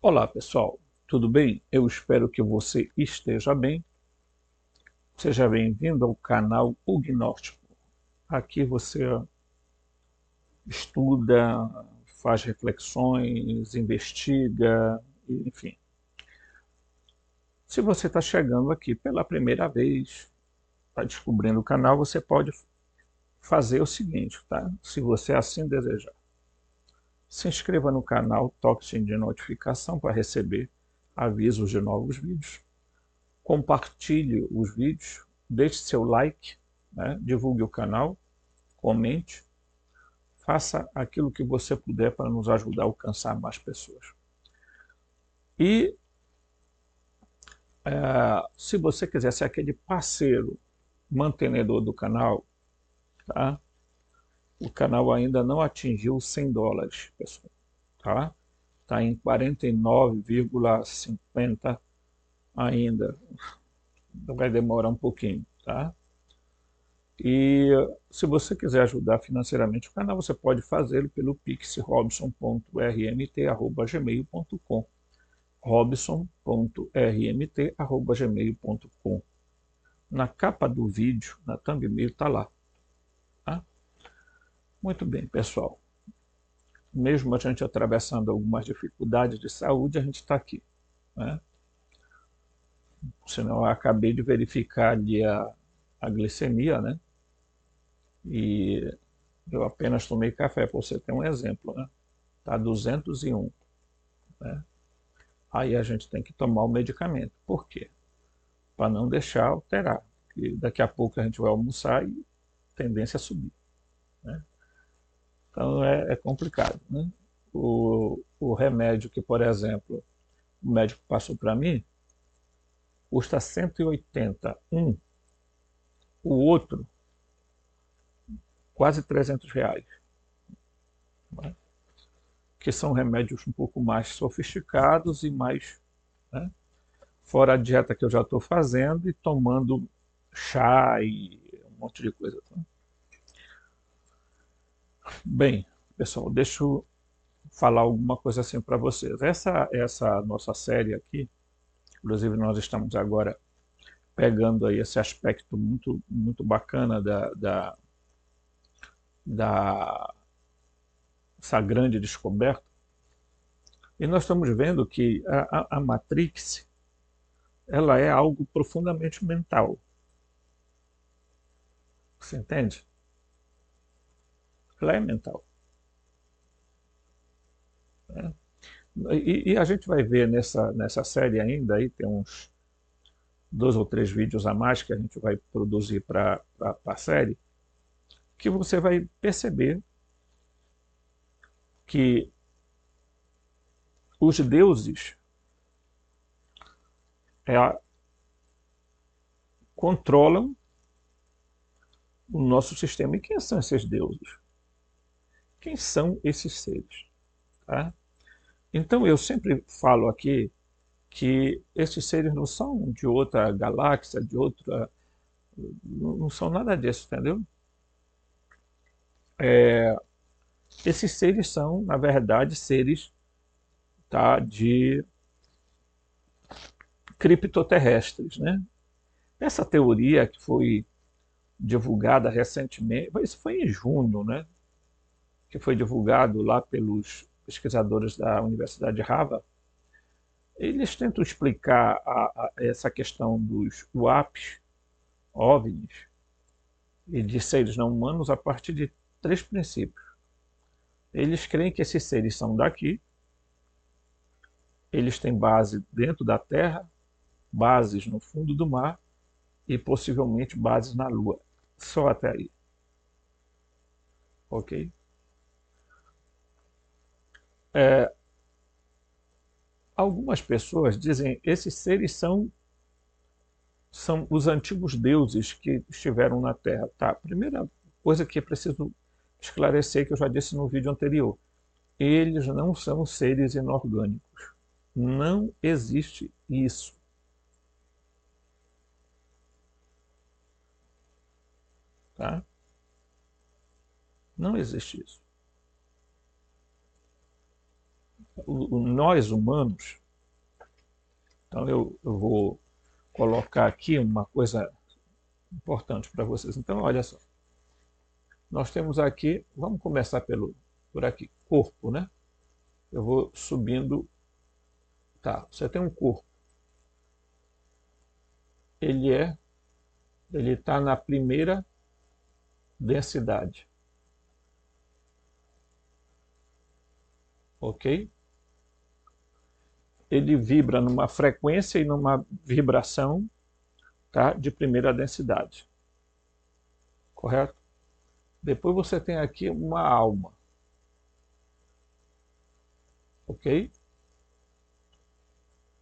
Olá pessoal, tudo bem? Eu espero que você esteja bem. Seja bem-vindo ao canal O Gnóstico. Aqui você estuda, faz reflexões, investiga, enfim. Se você está chegando aqui pela primeira vez, está descobrindo o canal, você pode fazer o seguinte, tá? Se você assim desejar. Se inscreva no canal, toque o sininho de notificação para receber avisos de novos vídeos. Compartilhe os vídeos, deixe seu like, né? Divulgue o canal, comente, faça aquilo que você puder para nos ajudar a alcançar mais pessoas. E se você quiser ser aquele parceiro mantenedor do canal, tá? O canal ainda não atingiu US$ 100, pessoal, tá? Está em 49,50 ainda, vai demorar um pouquinho, tá? E se você quiser ajudar financeiramente o canal, você pode fazê-lo pelo pixrobson.rmt@gmail.com, robson.rmt@gmail.com. Na capa do vídeo, na thumbnail, está lá. Tá? Muito bem, pessoal. Mesmo a gente atravessando algumas dificuldades de saúde, a gente está aqui. Né? Senão eu acabei de verificar ali a glicemia, né? E eu apenas tomei café, para você ter um exemplo, né? Está 201, né? Aí a gente tem que tomar o medicamento. Por quê? Para não deixar alterar. Porque daqui a pouco a gente vai almoçar e tendência a subir. Né? Então é complicado. Né? O remédio que, por exemplo, o médico passou para mim, custa 181. O outro, quase R$ 300. Né? Que são remédios um pouco mais sofisticados e mais... Né? Fora a dieta que eu já estou fazendo e tomando chá e um monte de coisa. Tá? Bem, pessoal, deixa eu falar alguma coisa assim para vocês. Essa nossa série aqui, inclusive nós estamos agora pegando aí esse aspecto muito bacana da essa grande descoberta, e nós estamos vendo que a Matrix, ela é algo profundamente mental. Você entende? Ela é mental. Né? E a gente vai ver nessa série ainda, aí tem uns 2 ou 3 vídeos a mais que a gente vai produzir para a série, que você vai perceber que os deuses é, controlam o nosso sistema. E quem são esses deuses? Quem são esses seres? Tá? Então eu sempre falo aqui que esses seres não são de outra galáxia, de outra... Não são nada disso, entendeu? Esses seres são, na verdade, seres, tá, de criptoterrestres, né? Essa teoria que foi divulgada recentemente, isso foi em junho, né? Que foi divulgado lá pelos pesquisadores da Universidade de Harvard. Eles tentam explicar essa questão dos WAPs, OVNIs, e de seres não humanos a partir de 3 princípios. Eles creem que esses seres são daqui, eles têm base dentro da Terra, bases no fundo do mar e possivelmente bases na Lua. Só até aí. Ok? Algumas pessoas dizem que esses seres são os antigos deuses que estiveram na Terra. Tá, a primeira coisa que é preciso esclarecer, que eu já disse no vídeo anterior, eles não são seres inorgânicos. Não existe isso. Tá? Não existe isso. nós humanos, então eu vou colocar aqui uma coisa importante para vocês. Então, olha só, nós temos aqui, vamos começar por aqui, corpo, né? Eu vou subindo, tá, você tem um corpo, ele está na primeira densidade, ok? Ele vibra numa frequência e numa vibração, tá, de primeira densidade, correto? Depois você tem aqui uma alma, ok?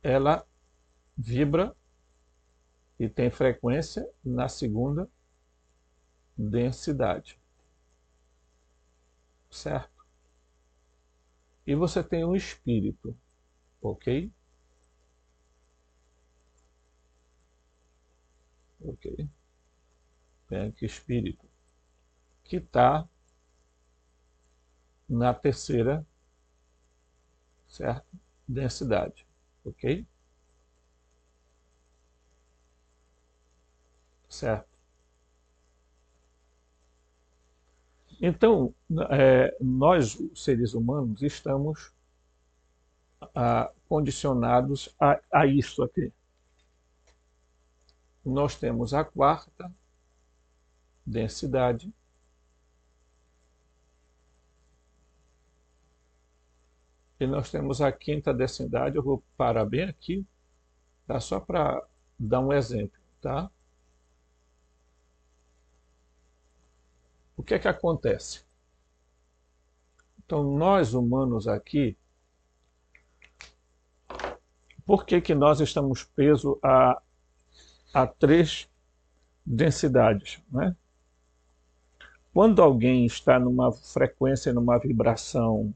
Ela vibra e tem frequência na segunda densidade, certo? E você tem um espírito, ok? Ok. Tem aqui espírito, que está na terceira, certo? Densidade, ok? Certo. Então, nós, seres humanos, estamos condicionados a isso aqui. Nós temos a quarta densidade, e nós temos a quinta densidade. Eu vou parar bem aqui, tá? Só para dar um exemplo, tá? O que é que acontece? Então, nós humanos aqui, por que que nós estamos presos a três densidades, né? Quando alguém está numa frequência, numa vibração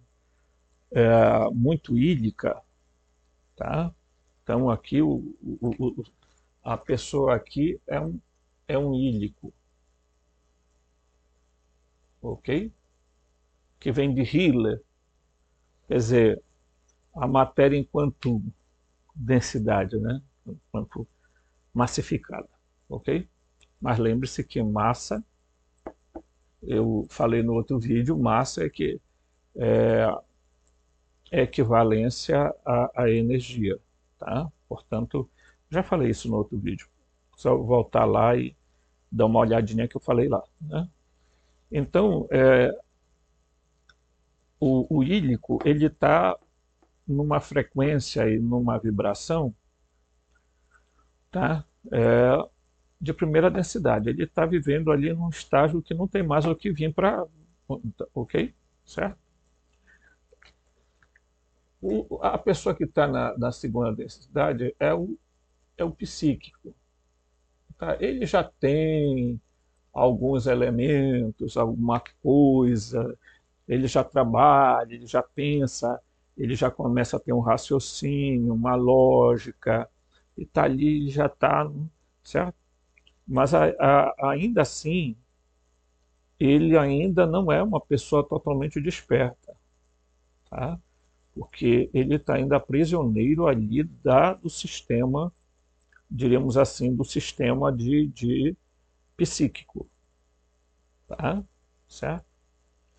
muito ílica, tá? Então aqui a pessoa aqui é um ílico, ok? Que vem de Healer, quer dizer, a matéria enquanto densidade, né? Enquanto massificada, ok? Mas lembre-se que massa, eu falei no outro vídeo, massa é equivalência à energia, tá? Portanto, já falei isso no outro vídeo. Só voltar lá e dar uma olhadinha que eu falei lá, né? Então, o ílico, ele está numa frequência e numa vibração, tá? De primeira densidade. Ele está vivendo ali num estágio que não tem mais o que vir para... Ok? Certo? A pessoa que está na segunda densidade é o psíquico. Tá? Ele já tem alguns elementos, alguma coisa, ele já trabalha, ele já pensa, ele já começa a ter um raciocínio, uma lógica, e está ali, já está, certo? Mas ainda assim, ele ainda não é uma pessoa totalmente desperta, tá? Porque ele está ainda prisioneiro ali do sistema, diríamos assim, do sistema de psíquico, tá? Certo?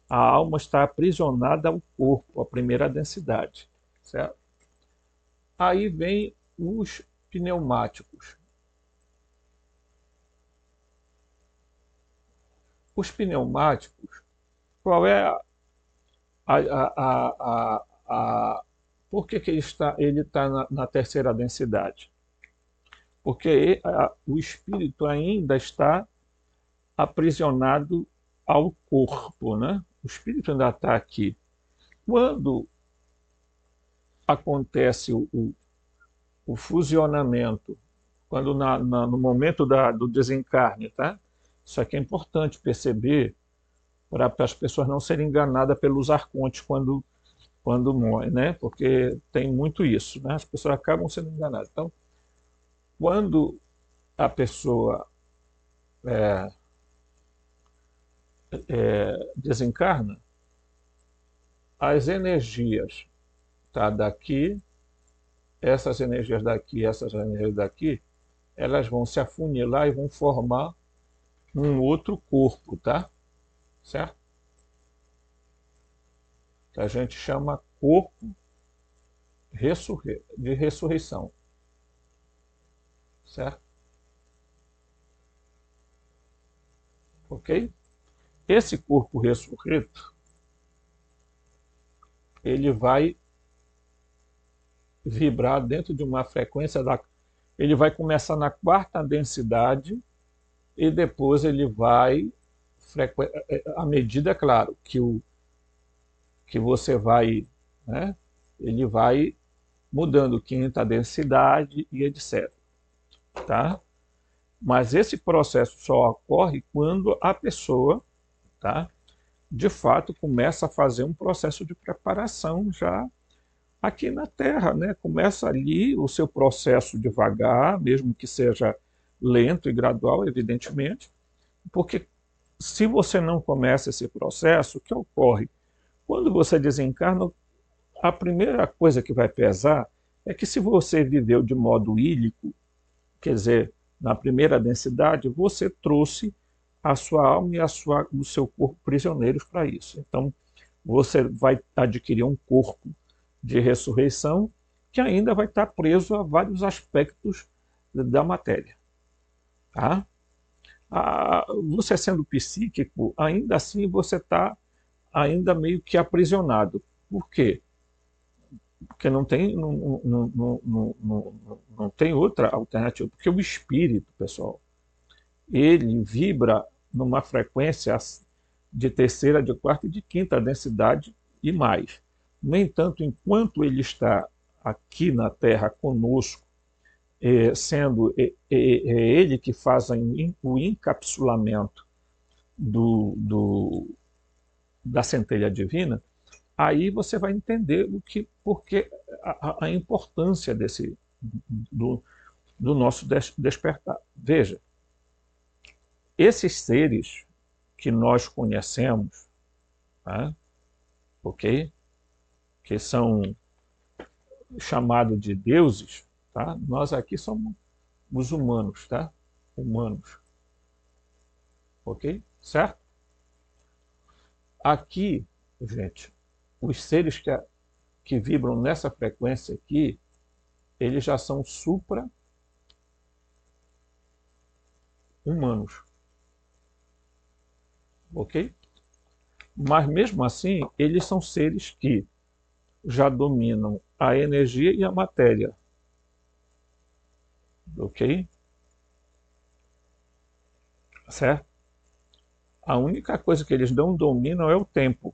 A alma está aprisionada ao corpo, a primeira densidade, certo? Aí vem os pneumáticos. Os pneumáticos, qual é por que que ele está na terceira densidade? Porque o espírito ainda está aprisionado ao corpo, né? O espírito ainda está aqui. Quando acontece o fusionamento, quando no momento do desencarne, tá? Isso aqui é importante perceber para as pessoas não serem enganadas pelos arcontes quando morrem, né? Porque tem muito isso, né? As pessoas acabam sendo enganadas. Então, quando a pessoa desencarna, as energias, tá? Daqui, essas energias daqui, essas energias daqui, elas vão se afunilar e vão formar um outro corpo, tá? Certo? Que a gente chama corpo de ressurreição, certo? Ok? Esse corpo ressurreto, ele vai vibrar dentro de uma frequência ele vai começar na quarta densidade e depois ele vai à medida, claro, que você vai, né, ele vai mudando quinta densidade e etc, tá? Mas esse processo só ocorre quando a pessoa, tá, de fato começa a fazer um processo de preparação já aqui na Terra, né? Começa ali o seu processo devagar, mesmo que seja lento e gradual, evidentemente, porque se você não começa esse processo, o que ocorre? Quando você desencarna, a primeira coisa que vai pesar é que se você viveu de modo ilíquico, quer dizer, na primeira densidade, você trouxe a sua alma e o seu corpo prisioneiros para isso. Então, você vai adquirir um corpo de ressurreição que ainda vai estar preso a vários aspectos da matéria. Tá? Você sendo psíquico, ainda assim você está ainda meio que aprisionado. Por quê? Porque não tem outra alternativa. Porque o espírito, pessoal, ele vibra numa frequência de terceira, de quarta e de quinta densidade e mais. No entanto, enquanto ele está aqui na Terra conosco, sendo ele que faz o encapsulamento da centelha divina, aí você vai entender porque a importância do nosso despertar. Veja, esses seres que nós conhecemos, tá? Ok? Que são chamados de deuses, tá? Nós aqui somos os humanos, tá? Humanos. Ok? Certo? Aqui, gente, os seres que vibram nessa frequência aqui, eles já são supra-humanos. Ok? Mas mesmo assim, eles são seres que já dominam a energia e a matéria. Ok? Certo? A única coisa que eles não dominam é o tempo.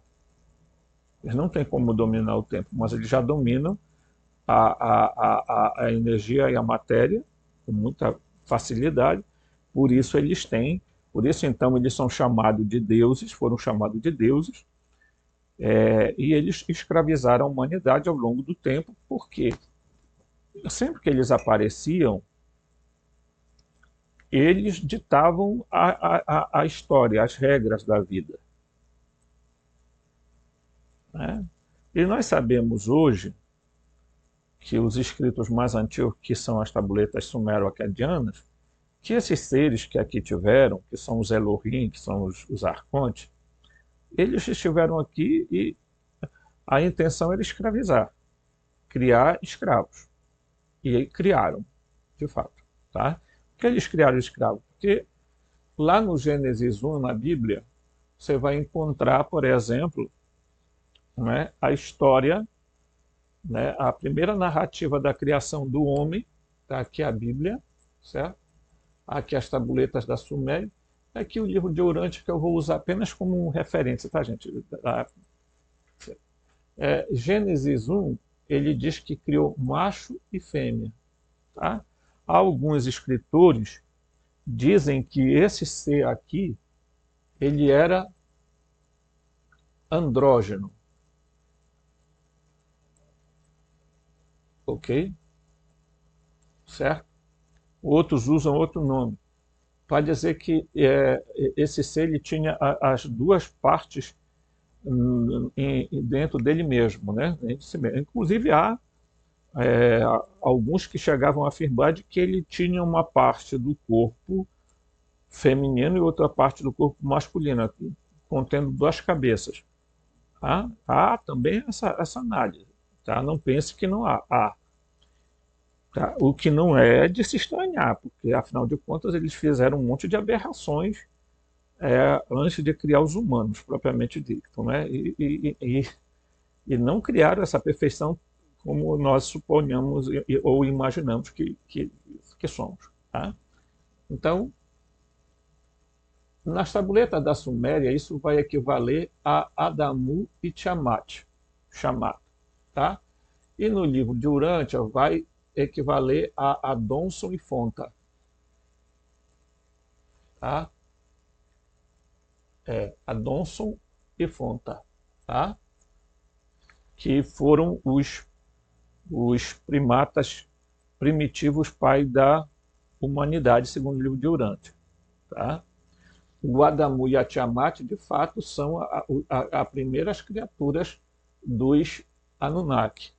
Eles não têm como dominar o tempo, mas eles já dominam a energia e a matéria com muita facilidade. Por isso então eles são chamados de deuses, foram chamados de deuses, e eles escravizaram a humanidade ao longo do tempo, porque sempre que eles apareciam, eles ditavam a história, as regras da vida. Né? E nós sabemos hoje que os escritos mais antigos, que são as tabuletas sumero-acadianas, que esses seres que aqui tiveram, que são os Elohim, que são os arcontes, eles estiveram aqui e a intenção era escravizar, criar escravos. E aí criaram, de fato. Tá? Por que eles criaram escravos? Porque lá no Gênesis 1, na Bíblia, você vai encontrar, por exemplo, né, a história, né, a primeira narrativa da criação do homem, está aqui a Bíblia, certo? Aqui as tabuletas da Suméria, aqui o livro de Urântia, que eu vou usar apenas como referência, tá, gente? Gênesis 1, ele diz que criou macho e fêmea. Tá? Alguns escritores dizem que esse ser aqui, ele era andrógeno. Ok? Certo? Outros usam outro nome, para dizer que esse ser ele tinha as duas partes dentro dele mesmo, né? Inclusive há alguns que chegavam a afirmar de que ele tinha uma parte do corpo feminino e outra parte do corpo masculino, contendo duas cabeças. Tá? Há também essa análise. Tá? Não pense que não há. Há. Tá? O que não é de se estranhar, porque afinal de contas eles fizeram um monte de aberrações antes de criar os humanos, propriamente dito. Né? E não criaram essa perfeição como nós suponhamos ou imaginamos que somos. Tá? Então, nas tabuletas da Suméria, isso vai equivaler a Adamu e Tiamat, Shamat, tá? E no livro de Urântia vai equivaler a Adonson e Fonta, tá? Adonson e Fonta, tá? Que foram os primatas primitivos pai da humanidade, segundo o livro de Urântia, tá? O Adamu e a Tiamat, de fato, são as primeiras criaturas dos Anunnaki.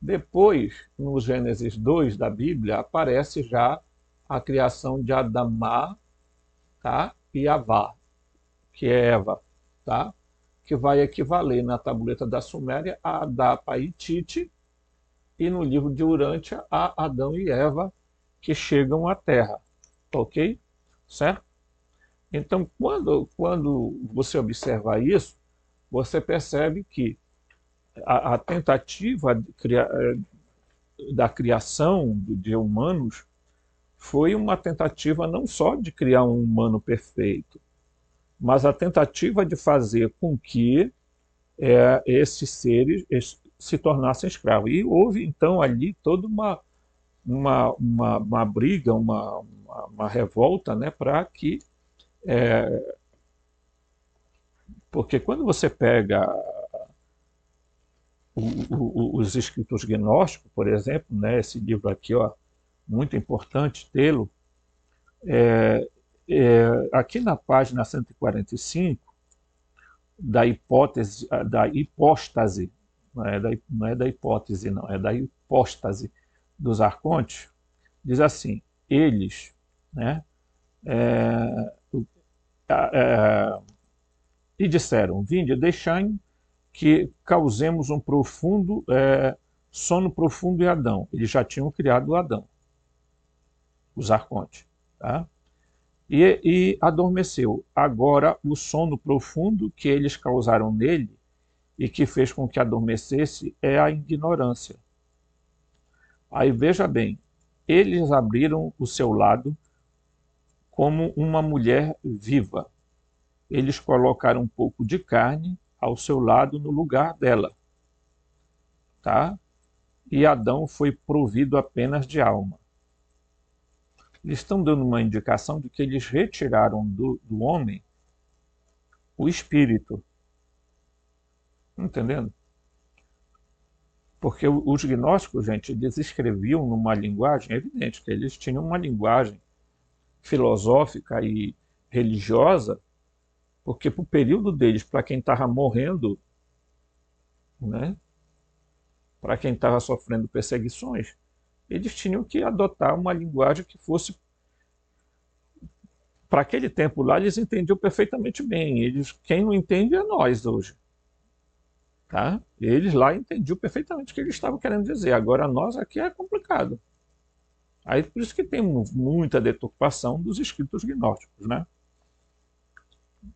Depois, no Gênesis 2 da Bíblia, aparece já a criação de Adamá, tá? E Havá, que é Eva, tá? Que vai equivaler na tabuleta da Suméria a Adapa e Tite, e no livro de Urântia a Adão e Eva, que chegam à Terra. Ok? Certo? Então, quando você observa isso, você percebe que a tentativa da criação de humanos foi uma tentativa não só de criar um humano perfeito, mas a tentativa de fazer com que esses seres se tornassem escravos. E houve, então, ali toda uma briga, uma revolta, né, para que porque quando você pega os escritos gnósticos, por exemplo, né, esse livro aqui, ó, muito importante tê-lo, aqui na página 145, da hipótese, da hipóstase, não é da hipótese, não, é da hipóstase dos arcontes, diz assim, eles, né, e disseram, vinde, deixai que causemos um profundo sono profundo em Adão. Eles já tinham criado Adão, os arcontes. Tá? E adormeceu. Agora, o sono profundo que eles causaram nele e que fez com que adormecesse é a ignorância. Aí veja bem, eles abriram o seu lado como uma mulher viva. Eles colocaram um pouco de carne ao seu lado no lugar dela. Tá? E Adão foi provido apenas de alma. Eles estão dando uma indicação de que eles retiraram do homem o espírito. Entendendo? Porque os gnósticos, gente, eles escreviam numa linguagem, é evidente que eles tinham uma linguagem filosófica e religiosa, porque para o período deles, para quem estava morrendo, né, para quem estava sofrendo perseguições, eles tinham que adotar uma linguagem que fosse... Para aquele tempo lá, eles entendiam perfeitamente bem. Quem não entende é nós hoje. Tá? Eles lá entendiam perfeitamente o que eles estavam querendo dizer. Agora, nós aqui é complicado. Aí, por isso que tem muita deturpação dos escritos gnósticos. Né?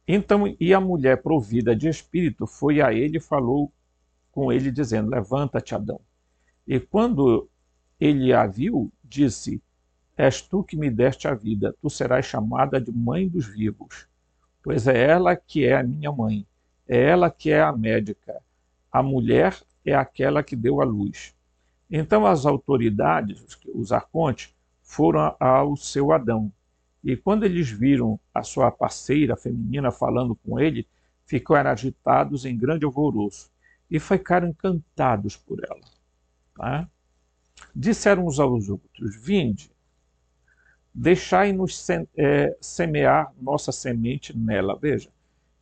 Então, e a mulher provida de espírito foi a ele e falou com ele, dizendo, levanta-te, Adão. E quando ele a viu, disse, és tu que me deste a vida, tu serás chamada de mãe dos vivos, pois é ela que é a minha mãe, é ela que é a médica, a mulher é aquela que deu a luz. Então as autoridades, os arcontes, foram ao seu Adão, e quando eles viram a sua parceira feminina falando com ele, ficaram agitados em grande alvoroço, e ficaram encantados por ela. Tá? Disseram uns aos outros, vinde, deixai-nos semear nossa semente nela. Veja,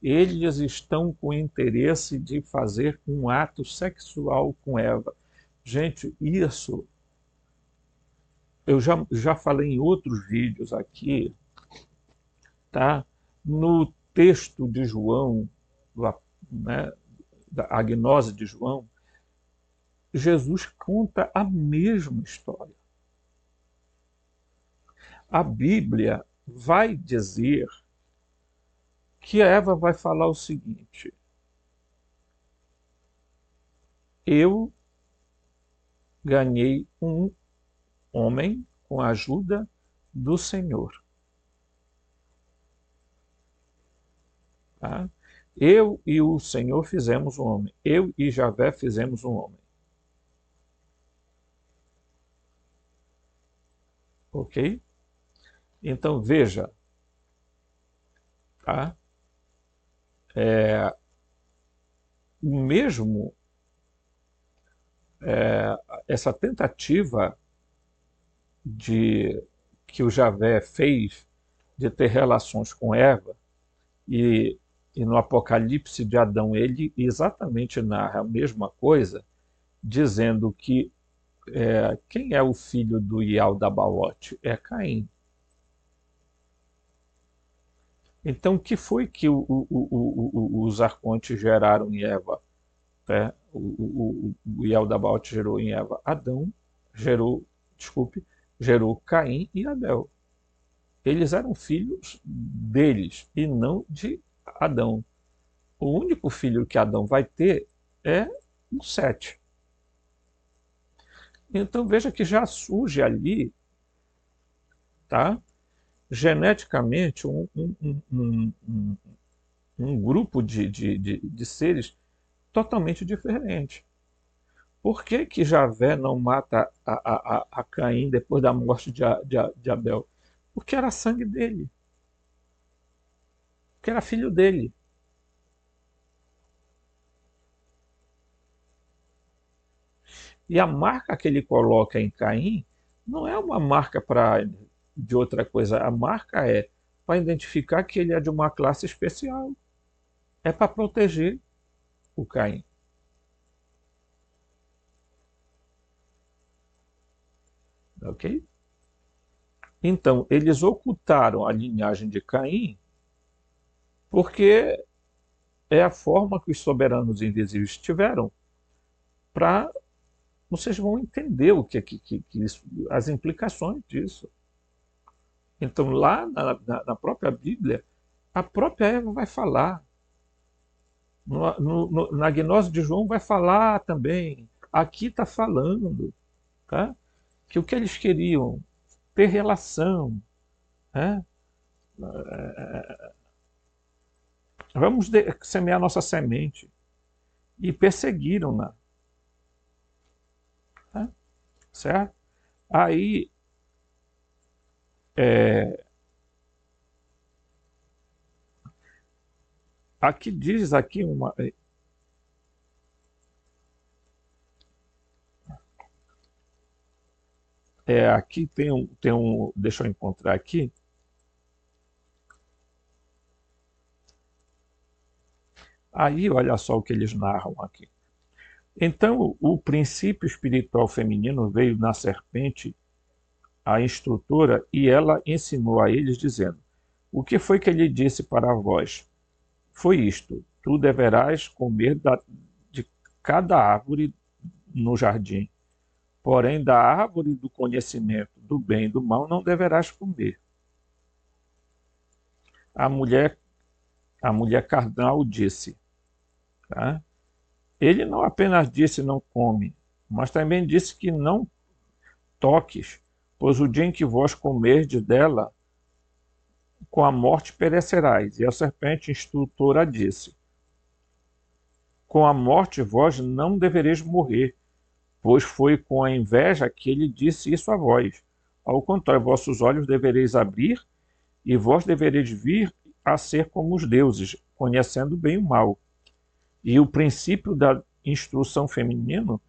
Eles estão com interesse de fazer um ato sexual com Eva. Gente, isso eu já falei em outros vídeos aqui, tá? No texto de João, né, da agnose de João, Jesus conta a mesma história. A Bíblia vai dizer que Eva vai falar o seguinte: eu ganhei um homem com a ajuda do Senhor. Tá? Eu e o Senhor fizemos um homem. Eu e Javé fizemos um homem. Ok? Então veja, tá? O mesmo, essa tentativa de que o Javé fez de ter relações com Eva, e no Apocalipse de Adão ele exatamente narra a mesma coisa, dizendo que quem é o filho do Ialdabaote? É Caim. Então, o que foi que os arcontes geraram em Eva? O Ialdabaote gerou em Eva Adão, gerou Caim e Abel. Eles eram filhos deles e não de Adão. O único filho que Adão vai ter é o Sete. Então veja que já surge ali, tá? Geneticamente, um grupo de seres totalmente diferente. Por que que Javé não mata a Caim depois da morte de Abel? Porque era sangue dele, porque era filho dele. E a marca que ele coloca em Caim não é uma marca de outra coisa. A marca é para identificar que ele é de uma classe especial. É para proteger o Caim. Ok? Então, eles ocultaram a linhagem de Caim porque é a forma que os soberanos invisíveis tiveram para... Vocês vão entender o as implicações disso. Então, lá na própria Bíblia, a própria Eva vai falar. Na gnose de João vai falar também. Aqui está falando, tá? Que o que eles queriam, ter relação. Né? Vamos semear nossa semente. E perseguiram-na. Tá? Certo? Aí, aqui diz aqui uma... aqui tem um... Deixa eu encontrar aqui. Aí, olha só o que eles narram aqui. Então, o princípio espiritual feminino veio na serpente, a instrutora, e ela ensinou a eles, dizendo: o que foi que ele disse para vós? Foi isto: tu deverás comer de cada árvore no jardim, porém da árvore do conhecimento do bem e do mal não deverás comer. A mulher carnal disse, tá? Ele não apenas disse não come, mas também disse que não toques, pois o dia em que vós comerdes dela, com a morte perecerás. E a serpente instrutora disse: com a morte vós não devereis morrer, pois foi com a inveja que ele disse isso a vós. Ao contrário, vossos olhos devereis abrir, e vós devereis vir a ser como os deuses, conhecendo o bem e o mal. E o princípio da instrução feminino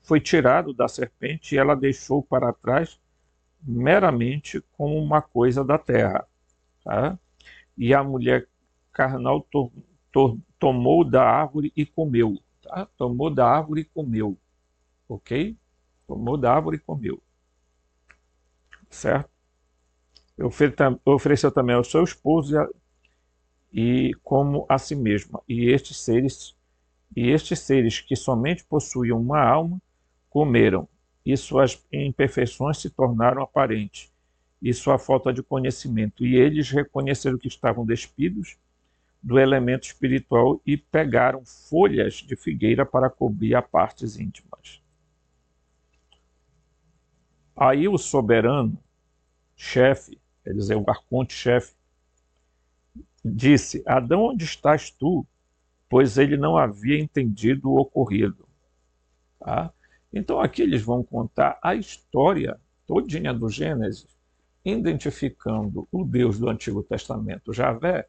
foi tirado da serpente e ela deixou para trás meramente como uma coisa da terra. Tá? E a mulher carnal tomou da árvore e comeu. Tá? Tomou da árvore e comeu. Ok? Tomou da árvore e comeu. Certo? Ofereceu também ao seu esposo e como a si mesma. E estes seres que somente possuíam uma alma, comeram, e suas imperfeições se tornaram aparentes, e sua falta de conhecimento. E eles reconheceram que estavam despidos do elemento espiritual e pegaram folhas de figueira para cobrir as partes íntimas. Aí o soberano, chefe, quer dizer, o arconte-chefe, disse: Adão, onde estás tu? Pois ele não havia entendido o ocorrido. Tá? Então aqui eles vão contar a história todinha do Gênesis, identificando o Deus do Antigo Testamento, Javé,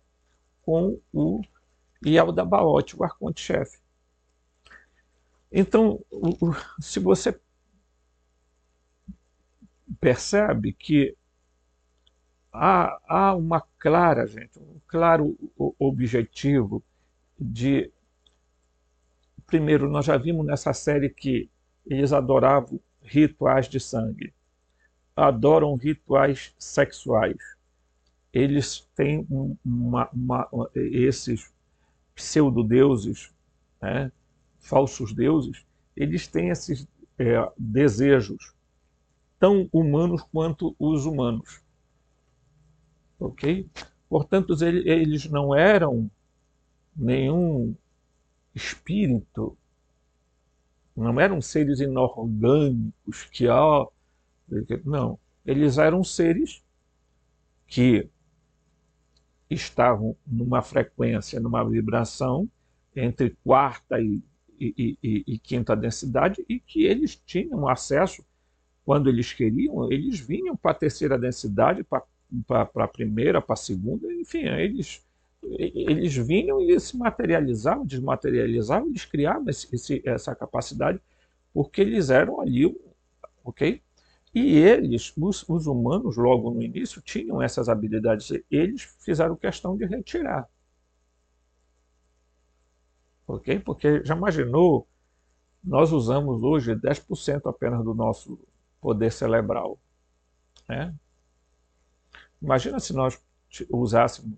com o Yaldabaoth, o arconte-chefe. Então, se você percebe que há uma clara, gente, um claro objetivo de... Primeiro, nós já vimos nessa série que eles adoravam rituais de sangue, adoram rituais sexuais. Eles têm esses pseudodeuses, né, falsos deuses, eles têm esses desejos tão humanos quanto os humanos. Ok? Portanto, eles não eram nenhum espírito, não eram seres inorgânicos que, não, eles eram seres que estavam numa frequência, numa vibração entre quarta e quinta densidade, e que eles tinham acesso, quando eles queriam, eles vinham para a terceira densidade, para a primeira, para a segunda, enfim, eles vinham e se materializavam, desmaterializavam, eles criavam essa capacidade, porque eles eram ali, ok? E eles, os humanos, logo no início, tinham essas habilidades, eles fizeram questão de retirar. Ok? Porque já imaginou, nós usamos hoje 10% apenas do nosso poder cerebral, né? Imagina se nós usássemos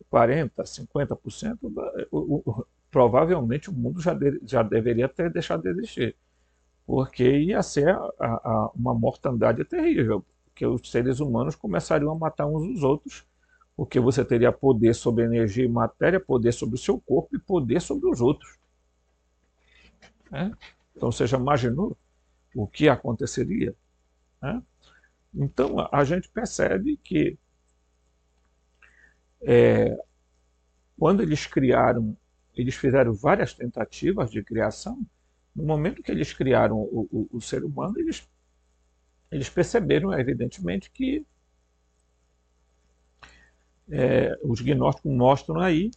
40%, 50%, provavelmente o mundo já deveria ter deixado de existir, porque ia ser uma mortandade terrível, porque os seres humanos começariam a matar uns os outros, porque você teria poder sobre energia e matéria, poder sobre o seu corpo e poder sobre os outros. Né? Então você já imaginou o que aconteceria? Né? Então a gente percebe que quando eles criaram, eles fizeram várias tentativas de criação. No momento que eles criaram o ser humano, eles perceberam, evidentemente, que os gnósticos mostram aí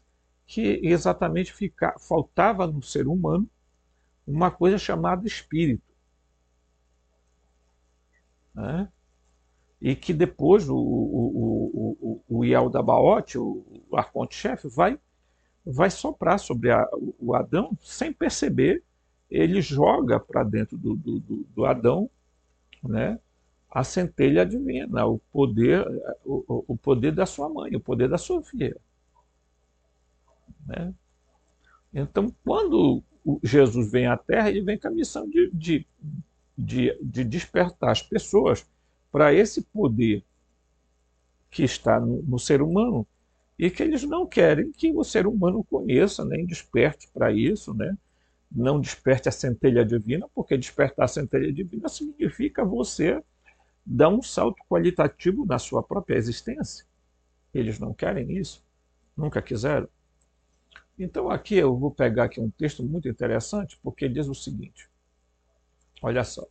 que exatamente faltava no ser humano uma coisa chamada espírito. Né? E que depois o Yaldabaoth, o arconte-chefe, vai soprar sobre o Adão sem perceber. Ele joga para dentro do Adão, né, a centelha divina, o poder da sua mãe, o poder da sua filha. Né? Então, quando Jesus vem à Terra, ele vem com a missão de despertar as pessoas para esse poder que está no ser humano, e que eles não querem que o ser humano conheça, nem desperte para isso, né? Não desperte a centelha divina, porque despertar a centelha divina significa você dar um salto qualitativo na sua própria existência. Eles não querem isso, nunca quiseram. Então aqui eu vou pegar aqui um texto muito interessante, porque diz o seguinte, olha só.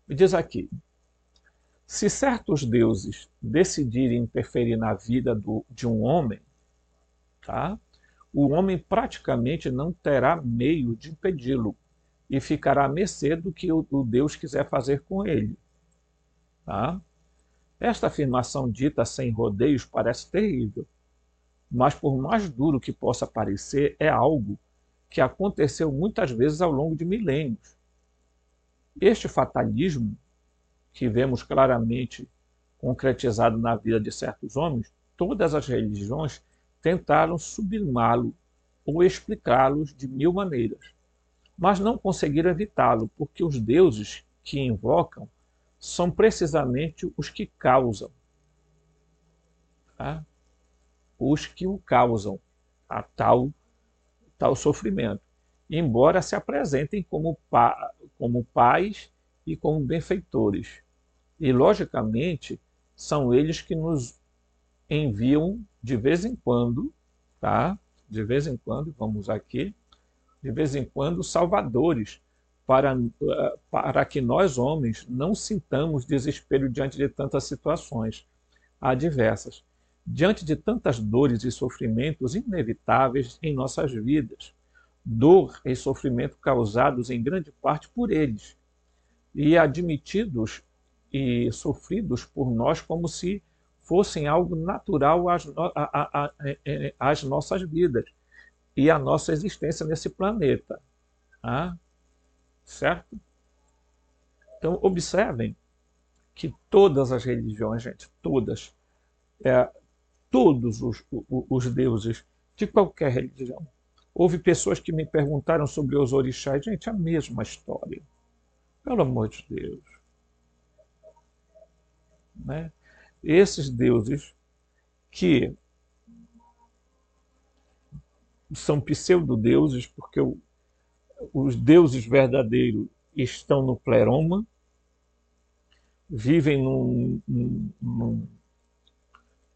Me diz aqui: se certos deuses decidirem interferir na vida de um homem, tá? O homem praticamente não terá meio de impedi-lo e ficará à mercê do que o Deus quiser fazer com ele. Tá? Esta afirmação dita sem rodeios parece terrível, mas por mais duro que possa parecer, é algo que aconteceu muitas vezes ao longo de milênios. Este fatalismo, que vemos claramente concretizado na vida de certos homens, todas as religiões tentaram sublimá-lo ou explicá-los de mil maneiras, mas não conseguiram evitá-lo, porque os deuses que invocam são precisamente os que causam, tá? Os que o causam, a tal sofrimento, embora se apresentem como pais e como benfeitores. E, logicamente, são eles que nos enviam de vez em quando, tá? De vez em quando, vamos aqui, de vez em quando, salvadores, para que nós, homens, não sintamos desespero diante de tantas situações adversas, diante de tantas dores e sofrimentos inevitáveis em nossas vidas. Dor e sofrimento causados em grande parte por eles, e admitidos e sofridos por nós como se fossem algo natural às nossas vidas e à nossa existência nesse planeta. Tá? Certo? Então, observem que todas as religiões, gente, todas, é, todos os deuses de qualquer religião. Houve pessoas que me perguntaram sobre os orixás, gente, a mesma história. Pelo amor de Deus. Né? Esses deuses que são pseudodeuses, porque os deuses verdadeiros estão no pleroma, vivem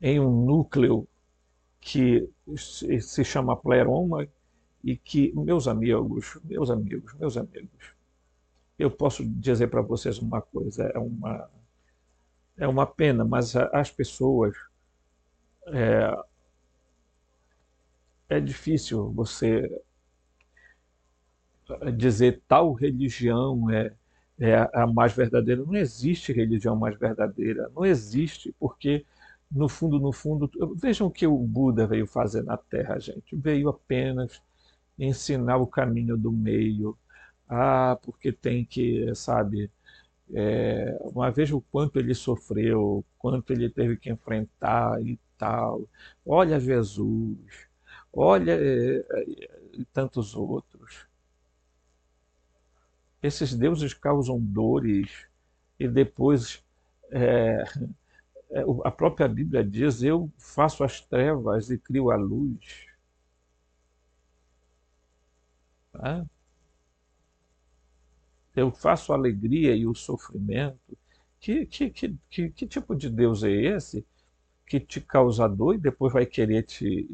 em um núcleo que se chama pleroma e que, meus amigos, eu posso dizer para vocês uma coisa, é uma pena, mas as pessoas, é difícil você dizer tal religião é a mais verdadeira. Não existe religião mais verdadeira, não existe, porque no fundo, vejam o que o Buda veio fazer na Terra, gente. Veio apenas ensinar o caminho do meio. Ah, porque tem que, sabe, uma vez o quanto ele sofreu, quanto ele teve que enfrentar e tal. Olha Jesus, olha e tantos outros. Esses deuses causam dores e depois é, a própria Bíblia diz: eu faço as trevas e crio a luz. Tá? Eu faço a alegria e o sofrimento. Que tipo de Deus é esse que te causa dor e depois vai querer te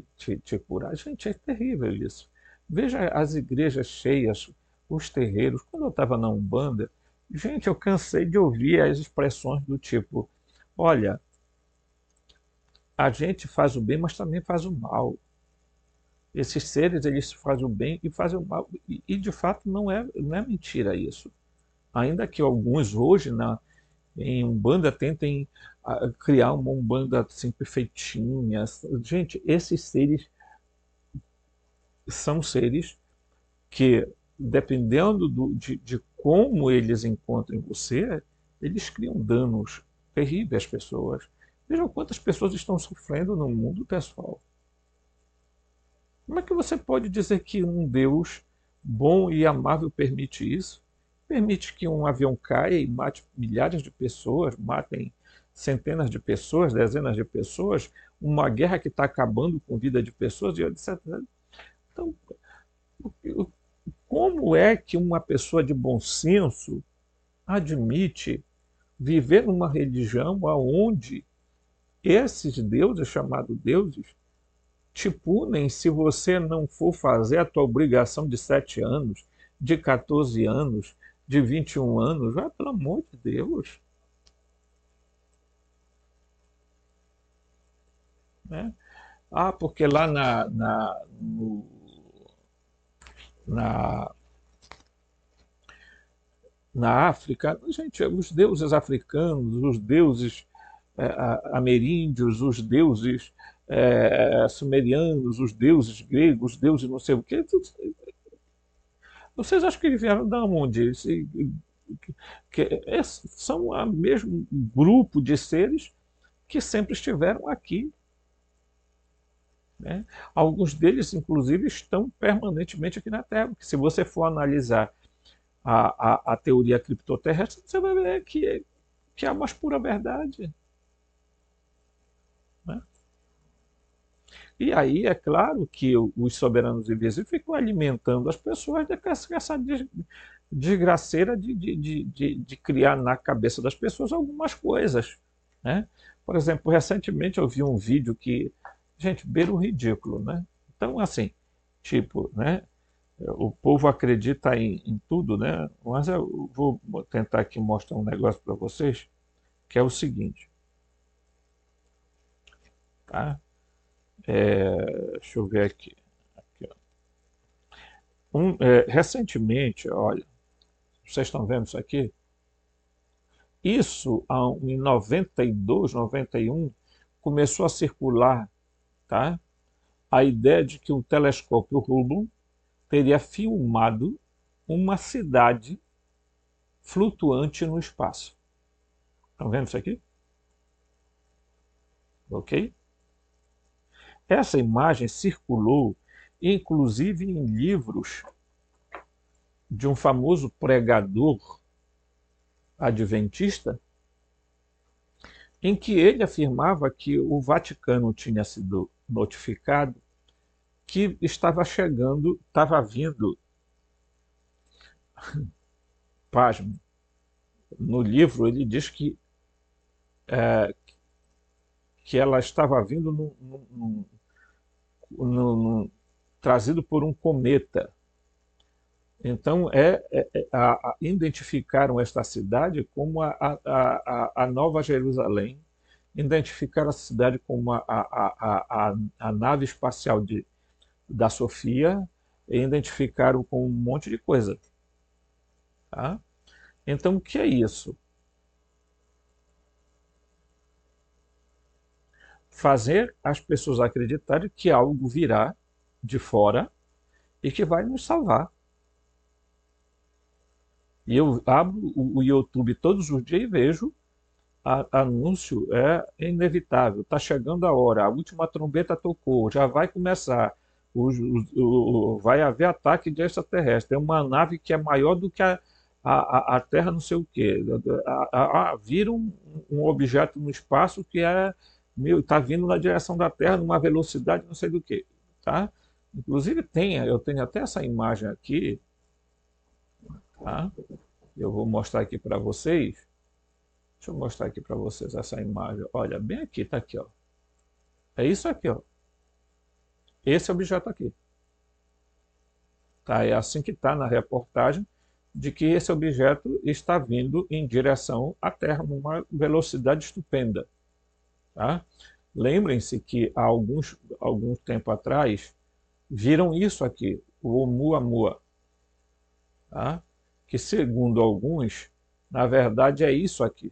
curar? Gente, é terrível isso. Veja as igrejas cheias, os terreiros. Quando eu estava na Umbanda, gente, eu cansei de ouvir as expressões do tipo: olha, a gente faz o bem, mas também faz o mal. Esses seres, eles fazem o bem e fazem o mal. E de fato, não é mentira isso. Ainda que alguns hoje, em Umbanda, tentem criar uma Umbanda assim, perfeitinha. Gente, esses seres são seres que, dependendo de como eles encontram você, eles criam danos terríveis às pessoas. Vejam quantas pessoas estão sofrendo no mundo, pessoal. Como é que você pode dizer que um Deus bom e amável permite isso? Permite que um avião caia e mate milhares de pessoas, matem centenas de pessoas, dezenas de pessoas, uma guerra que está acabando com a vida de pessoas, e etc. Então, como é que uma pessoa de bom senso admite viver numa religião onde esses deuses, chamados deuses, te punem se você não for fazer a tua obrigação de 7 anos, de 14 anos, de 21 anos? Ah, pelo amor de Deus. Né? Ah, porque lá na, na África, gente, os deuses africanos, os deuses ameríndios, os deuses sumerianos, os deuses gregos, os deuses não sei o quê. Vocês acham que eles vieram da onde? São o mesmo grupo de seres que sempre estiveram aqui, né? Alguns deles, inclusive, estão permanentemente aqui na Terra, porque se você for analisar a teoria criptoterrestre, você vai ver que é a mais pura verdade, né? E aí é claro que os soberanos invisíveis ficam alimentando as pessoas dessa desgraceira de criar na cabeça das pessoas algumas coisas, né? Por exemplo, recentemente eu vi um vídeo que, gente, beira o ridículo, né? Então, assim, tipo, né? O povo acredita em tudo, né? Mas eu vou tentar aqui mostrar um negócio para vocês, que é o seguinte, tá? Deixa eu ver aqui. Aqui, ó. Recentemente, olha, vocês estão vendo isso aqui? Isso em 92, 91, começou a circular, tá? A ideia de que um telescópio Hubble teria filmado uma cidade flutuante no espaço. Estão vendo isso aqui? Ok? Essa imagem circulou, inclusive em livros de um famoso pregador adventista, em que ele afirmava que o Vaticano tinha sido notificado que estava chegando, estava vindo, pasmo, no livro ele diz que ela estava vindo trazido por um cometa. Então, identificaram esta cidade como a Nova Jerusalém, identificaram a cidade como a nave espacial da Sofia, e identificaram com um monte de coisa. Tá? Então, o que é isso? Fazer as pessoas acreditarem que algo virá de fora e que vai nos salvar. E eu abro o YouTube todos os dias e vejo anúncio, é inevitável. Está chegando a hora, a última trombeta tocou, já vai começar. Vai haver ataque de extraterrestre. É uma nave que é maior do que a Terra, não sei o quê. Vira um objeto no espaço que está vindo na direção da Terra numa velocidade não sei do que. Tá? Inclusive eu tenho até essa imagem aqui, tá? Eu vou mostrar aqui para vocês. Deixa eu mostrar aqui para vocês essa imagem. Olha, bem aqui, está aqui, ó. É isso aqui, ó. Esse objeto aqui. Tá? É assim que está na reportagem, de que esse objeto está vindo em direção à Terra, numa velocidade estupenda. Tá? Lembrem-se que há algum tempo atrás, viram isso aqui, o Oumuamua, tá? Que segundo alguns, na verdade é isso aqui.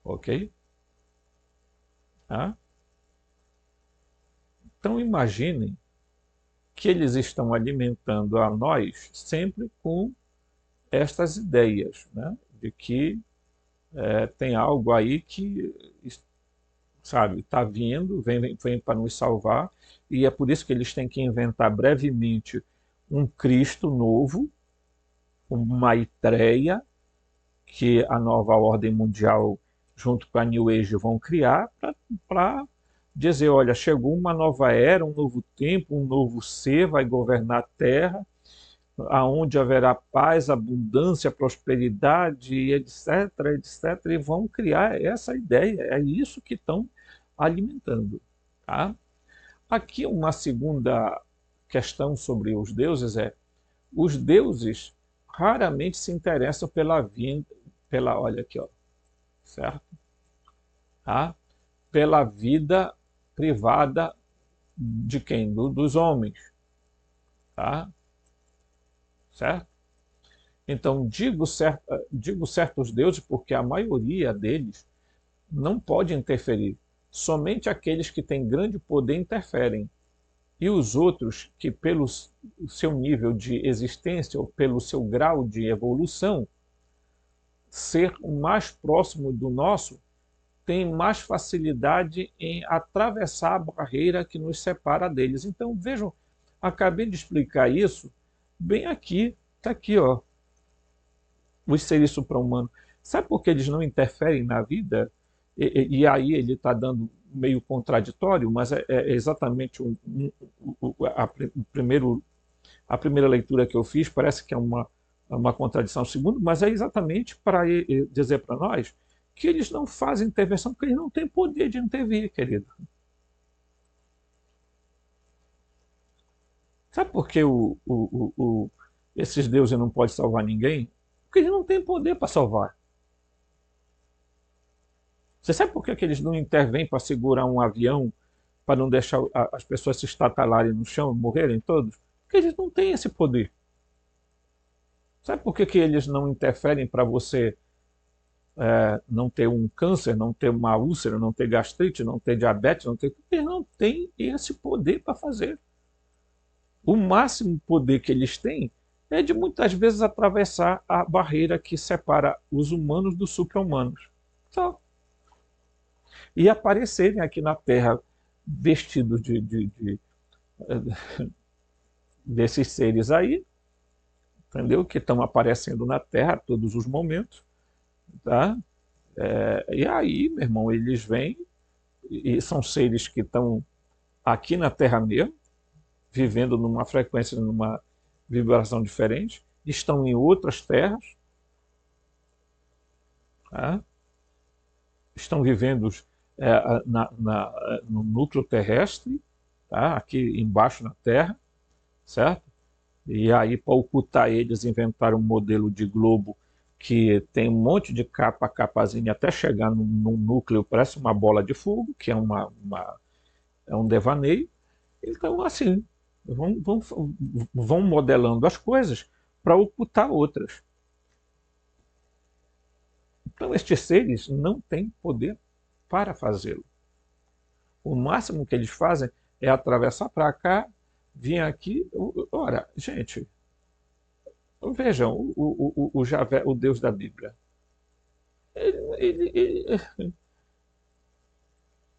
Ok? Tá? Então imaginem que eles estão alimentando a nós sempre com estas ideias, né? De que tem algo aí que, sabe, está vindo, vem para nos salvar, e é por isso que eles têm que inventar brevemente um Cristo novo, uma Maitreya, que a nova ordem mundial, junto com a New Age, vão criar para dizer, olha, chegou uma nova era, um novo tempo, um novo ser vai governar a Terra, aonde haverá paz, abundância, prosperidade, etc, etc, e vão criar essa ideia. É isso que estão alimentando. Tá? Aqui uma segunda questão sobre os deuses os deuses raramente se interessam olha aqui, ó, certo? Tá? Pela vida privada de quem? Dos homens. Tá? Certo? Então, digo certos deuses porque a maioria deles não pode interferir. Somente aqueles que têm grande poder interferem. E os outros que, pelo seu nível de existência ou pelo seu grau de evolução, ser o mais próximo do nosso, tem mais facilidade em atravessar a barreira que nos separa deles. Então, vejam, acabei de explicar isso bem aqui, está aqui, ó, os seres supra-humanos. Sabe por que eles não interferem na vida? E aí ele está dando meio contraditório, mas é exatamente a primeira leitura que eu fiz, parece que é uma contradição segundo, mas é exatamente para dizer para nós que eles não fazem intervenção porque eles não têm poder de intervir, querido. Sabe por que esses deuses não podem salvar ninguém? Porque eles não têm poder para salvar. Você sabe por que eles não intervêm para segurar um avião, para não deixar as pessoas se estatalarem no chão e morrerem todos? Porque eles não têm esse poder. Sabe por que eles não interferem para você não ter um câncer, não ter uma úlcera, não ter gastrite, não ter diabetes, não ter... Eles não têm esse poder para fazer. O máximo poder que eles têm é de muitas vezes atravessar a barreira que separa os humanos dos supra-humanos. Só. E aparecerem aqui na Terra vestidos desses seres aí, entendeu? Que estão aparecendo na Terra a todos os momentos, tá? E aí, meu irmão, eles vêm e são seres que estão aqui na Terra mesmo, vivendo numa frequência, numa vibração diferente, estão em outras terras, tá? Estão vivendo no núcleo terrestre, tá? Aqui embaixo na Terra, certo? E aí, para ocultar eles, inventaram um modelo de globo que tem um monte de capazinha até chegar num núcleo, parece uma bola de fogo, que é é um devaneio. Então, assim, vão modelando as coisas para ocultar outras. Então, estes seres não têm poder para fazê-lo. O máximo que eles fazem é atravessar para cá, vir aqui. Ora, gente, vejam, o Javé, o Deus da Bíblia,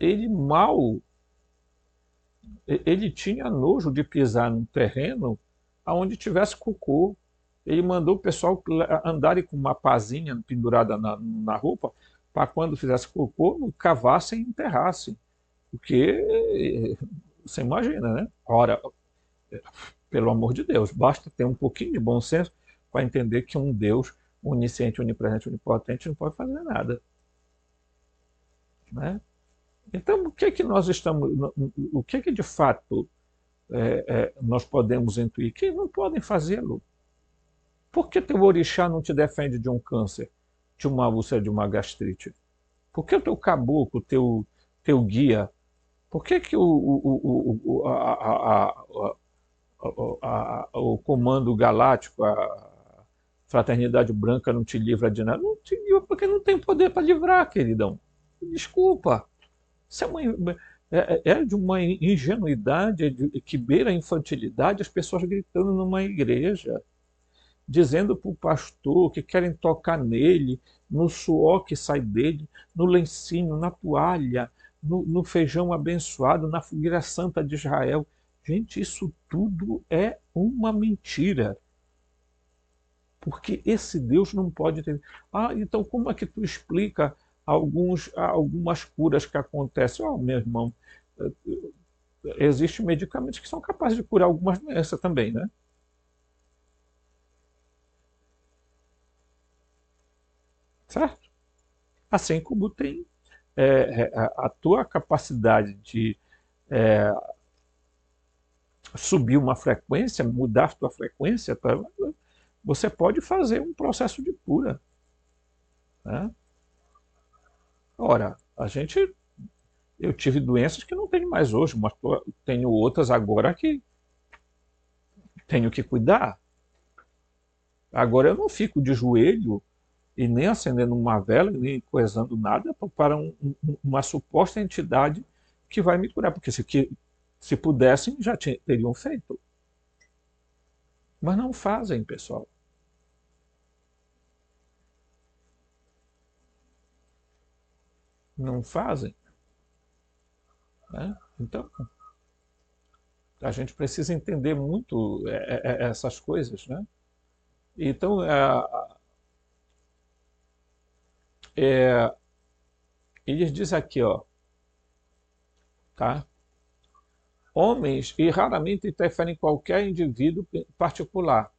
ele mal, ele tinha nojo de pisar num terreno onde tivesse cocô. Ele mandou o pessoal andarem com uma pazinha pendurada na roupa para quando fizesse cocô, cavassem e enterrassem. Porque você imagina, né? Ora, pelo amor de Deus, basta ter um pouquinho de bom senso para entender que um Deus onisciente, onipresente, onipotente não pode fazer nada, né? Então, o que é que nós estamos, o que é que de fato nós podemos intuir? Que não podem fazê-lo. Por que teu orixá não te defende de um câncer, de uma úlcera, de uma gastrite? Por que o teu caboclo, teu guia, por que o Comando Galáctico, a Fraternidade Branca não te livra de nada? Não te livra porque não tem poder para livrar, queridão. Desculpa. Isso é de uma ingenuidade que beira a infantilidade, as pessoas gritando numa igreja, dizendo para o pastor que querem tocar nele, no suor que sai dele, no lencinho, na toalha, no feijão abençoado, na fogueira santa de Israel. Gente, isso tudo é uma mentira. Porque esse Deus não pode ter... Ah, então como é que tu explica algumas curas que acontecem? Oh, meu irmão, existem medicamentos que são capazes de curar algumas doenças também, né? Certo? Assim como tem a tua capacidade de subir uma frequência, mudar a tua frequência, você pode fazer um processo de cura, né? Ora, eu tive doenças que não tenho mais hoje, mas tenho outras agora que tenho que cuidar. Agora, eu não fico de joelho e nem acendendo uma vela, nem coisando nada para uma suposta entidade que vai me curar, porque se pudessem, já teriam feito. Mas não fazem, pessoal. Não fazem. Né? Então, a gente precisa entender muito essas coisas. Né? Então, eles dizem aqui, ó, tá? Homens e raramente interferem em qualquer indivíduo particular.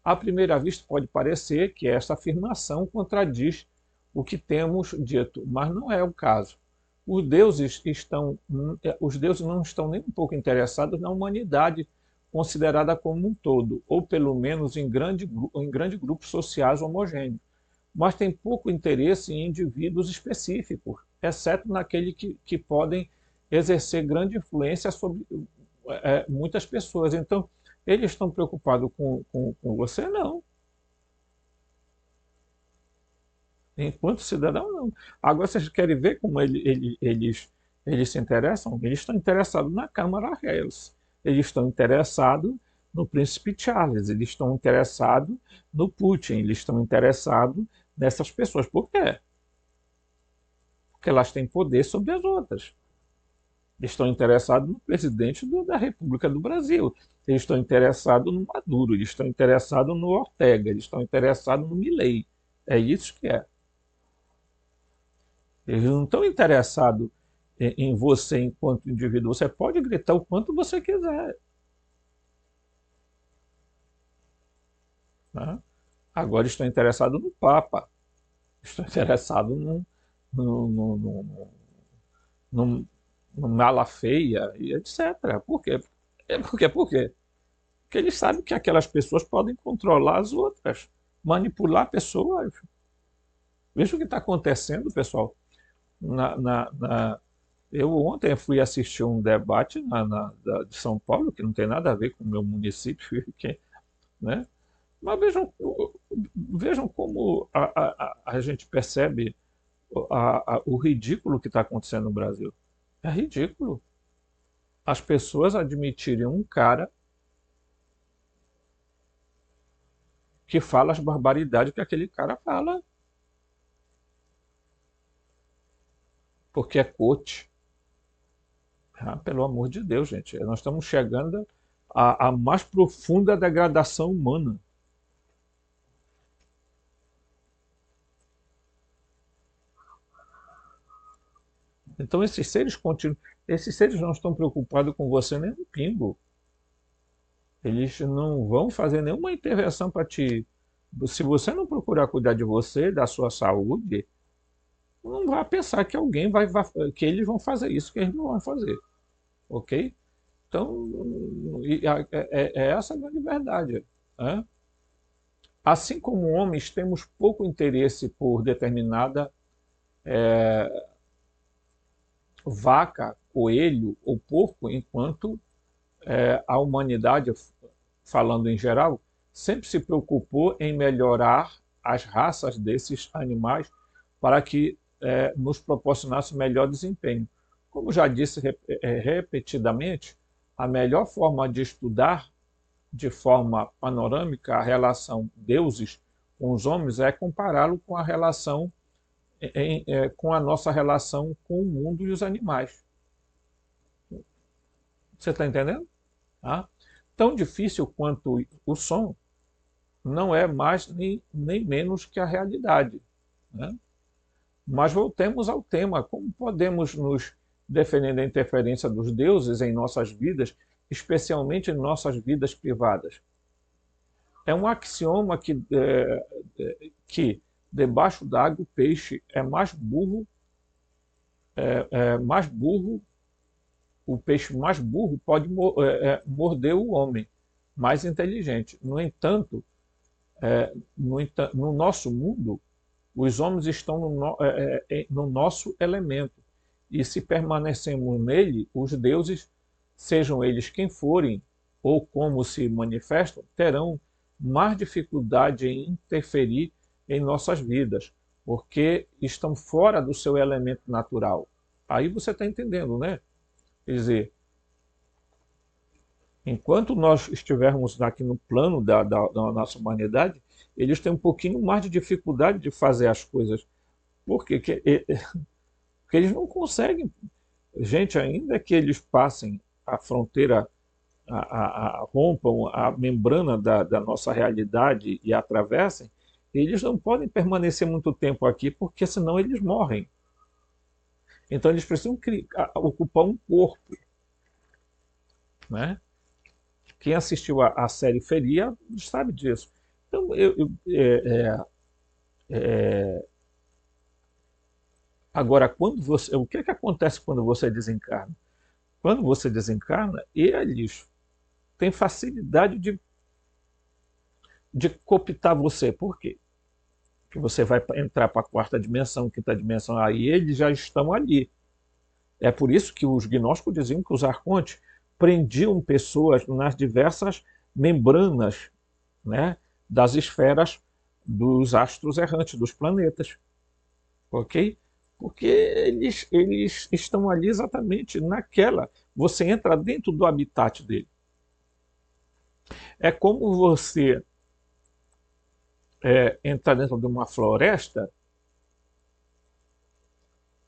À primeira vista pode parecer que esta afirmação contradiz o que temos dito, mas não é o caso. Os deuses não estão nem um pouco interessados na humanidade considerada como um todo, ou pelo menos em grande grupos sociais homogêneos, mas têm pouco interesse em indivíduos específicos, exceto naqueles que podem exercer grande influência sobre muitas pessoas. Então, eles estão preocupados com você? Não. Enquanto cidadão, não. Agora, vocês querem ver como eles se interessam? Eles estão interessados na Câmara Reis. Eles estão interessados no Príncipe Charles. Eles estão interessados no Putin. Eles estão interessados nessas pessoas. Por quê? Porque elas têm poder sobre as outras. Eles estão interessados no presidente da República do Brasil. Eles estão interessados no Maduro. Eles estão interessados no Ortega. Eles estão interessados no Milei. É isso que é. Eles não estão interessados em você enquanto indivíduo. Você pode gritar o quanto você quiser. Né? Agora estão interessados no Papa. Estão interessados no Malafaia e etc. Por quê? Por quê? Porque eles sabem que aquelas pessoas podem controlar as outras, manipular pessoas. Veja o que está acontecendo, pessoal. Eu ontem fui assistir um debate de São Paulo, que não tem nada a ver com o meu município, né? Mas vejam como a gente percebe o ridículo que está acontecendo no Brasil. É ridículo. As pessoas admitirem um cara que fala as barbaridades que aquele cara fala, porque é coach. Pelo amor de Deus, gente. Nós estamos chegando à mais profunda degradação humana. Então esses seres não estão preocupados com você nem um pingo. Eles não vão fazer nenhuma intervenção para te... Se você não procurar cuidar de você, da sua saúde, não vai pensar que que eles vão fazer isso, que eles não vão fazer. Ok? Então, é essa a grande verdade. Né? Assim como homens temos pouco interesse por determinada vaca, coelho ou porco, enquanto a humanidade, falando em geral, sempre se preocupou em melhorar as raças desses animais para que nos proporcionasse melhor desempenho. Como já disse repetidamente, a melhor forma de estudar de forma panorâmica a relação deuses com os homens é compará-lo com a relação com a nossa relação com o mundo e os animais. Você está entendendo? Tá? Tão difícil quanto o som não é mais nem menos que a realidade. Né? Mas voltemos ao tema: como podemos nos defender da interferência dos deuses em nossas vidas, especialmente em nossas vidas privadas? É um axioma que debaixo d'água o peixe é mais burro, o peixe mais burro pode morder o homem mais inteligente. No entanto, no nosso mundo, os homens estão no nosso elemento. E se permanecemos nele, os deuses, sejam eles quem forem, ou como se manifestam, terão mais dificuldade em interferir em nossas vidas, porque estão fora do seu elemento natural. Aí você está entendendo, né? Quer dizer, enquanto nós estivermos aqui no plano da nossa humanidade, eles têm um pouquinho mais de dificuldade de fazer as coisas. Por quê? Porque eles não conseguem. Gente, ainda que eles passem a fronteira, rompam a membrana da nossa realidade e atravessem, eles não podem permanecer muito tempo aqui, porque senão eles morrem. Então eles precisam ocupar um corpo, né? Quem assistiu a série Feria sabe disso. Então, agora, o que acontece quando você desencarna? Quando você desencarna, eles têm facilidade de cooptar você. Por quê? Porque você vai entrar para a quarta dimensão, quinta dimensão, aí eles já estão ali. É por isso que os gnósticos diziam que os arcontes prendiam pessoas nas diversas membranas, né, das esferas dos astros errantes, dos planetas. Ok? Porque eles estão ali exatamente naquela. Você entra dentro do habitat dele. É como você entrar dentro de uma floresta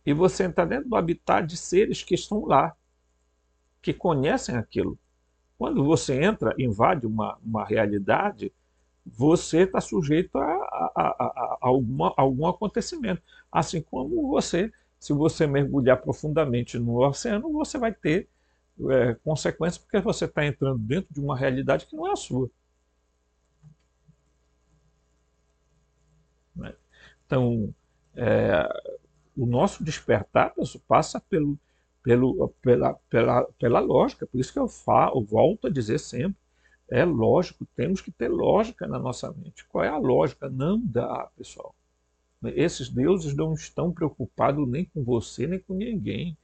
e você entrar dentro do habitat de seres que estão lá, que conhecem aquilo. Quando você entra, invade uma realidade, você está sujeito a algum acontecimento. Assim como você, se você mergulhar profundamente no oceano, você vai ter consequências, porque você está entrando dentro de uma realidade que não é a sua. Né? Então, o nosso despertar passa pela lógica. Por isso que eu volto a dizer sempre, é lógico, temos que ter lógica na nossa mente. Qual é a lógica? Não dá, pessoal. Esses deuses não estão preocupados nem com você, nem com ninguém.